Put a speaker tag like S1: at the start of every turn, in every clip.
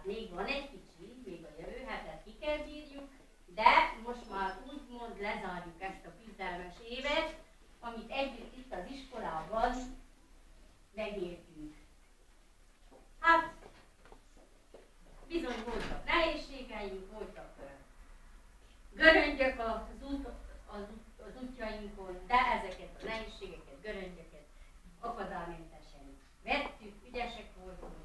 S1: még van egy kicsi, még a jövő hetet ki kell bírjuk, de most már úgymond lezárjuk ezt a küzdelmes évet, amit együtt itt az iskolában megértünk. Hát, bizony voltak nehézségeink, voltak göröngyök az útjainkon, de ezeket a nehézségeket, göröngyöket akadálymentesen vettük, ügyesek voltunk,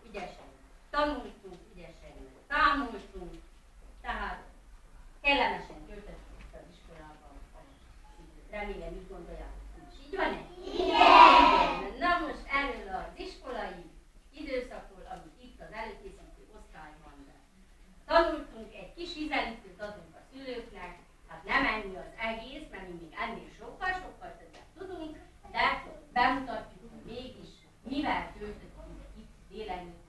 S1: ügyesen tanultunk, ügyesen számoltunk, tehát kellemesen töltöttük az iskolában. Remélem, így gondoljátok, hogy így van-e? Igen! Na most erről az iskolai időszakról, amit itt az előkészítő osztályban tanultunk, egy kis ízelítőt adunk a szülőknek, hát nem ennyi az egész, mert mi még ennél sokkal többet tudunk, de bemutatjuk, hogy mégis mivel töltöttünk itt délelőtt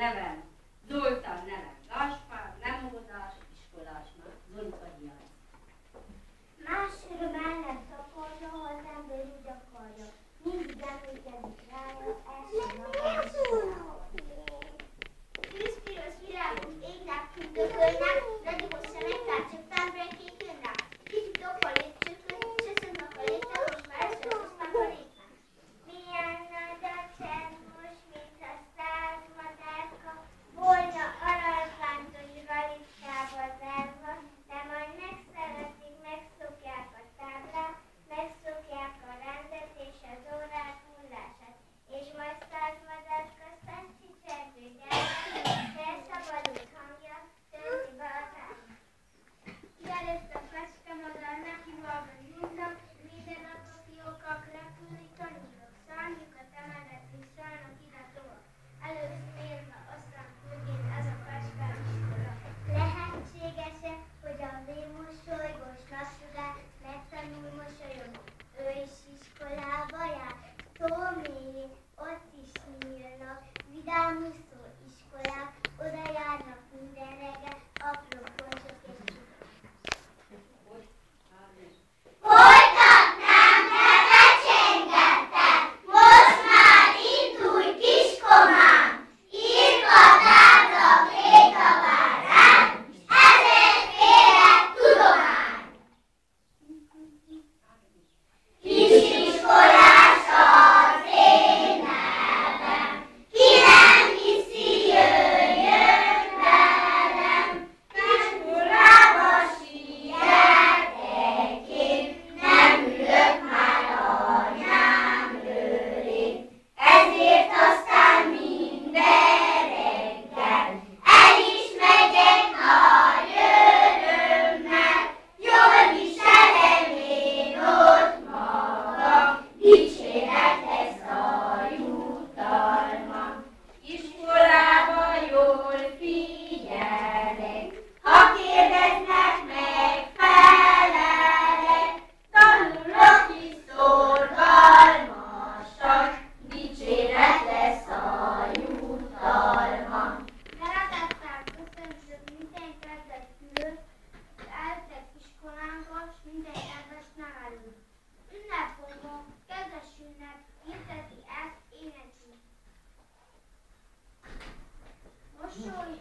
S1: nevem Zoltán, nevem Gáspár, nem óvodás, iskolás már, Zonika hiány.
S2: Másról már nem szaporja, ha az ember úgy akarja. Mindig emlékezik rája, első napon. Tűzpiros virágok égnek, tündökölnek, ragyogos szemekkel csak támbrekék jönnek. Kicsit dob a lépcsőkön, csöszönnek a lépcsők, most már összehoznak a lépnek. Milyen nagy a csend most, mint a százmadárka, volna aranyvántos galickába zárva, de majd megszeretik, megszokják a táblát, megszokják a rendet és az órák múlását, és majd százmadárka szent csicsergő gyermek, felszabadult hangja tölti be a táblát. Mielőtt a fecskamadár nekival húznak, minden nap a fiókak repülni tanulnak, szárnyukat emelnek és szállnak ide tovább. Először mérve, aztán főként ez a fecskás iskola. Lehetséges-e, hogy a vémosolygós napsugár megtanul mosolyogni? Ő is iskolába jár, tó mélyén, ott is nyílnak, vidámul szól iskolák, oda járnak minden reggel, apró poncsok és csukok. Folytatnám, de becsengettem, most már indulj kiskomám, írva táblak léta vár rám, ezért kérek tudomány. Kisiskolás az én nevem, ki nem hiszi, jöjjön velem, iskolába sietek én, nem ülök már anyám ölén, ezért aztán minden reggel el is megyek nagy örömmel, jól viselem én ott magam, dicséret lesz a jutalmam. Iskolába jól figyelek, ha kérdeznek, megfelelek, tanulok is szorgalmasan, dicséret lesz a jutalmam. Szeretettel köszöntök minden kedves szülőt, eltett iskolánkat, s minden kedves nevelőt. Ünnepfogom, kedves ünnep, hirdeti ezt énekünk. Mosoly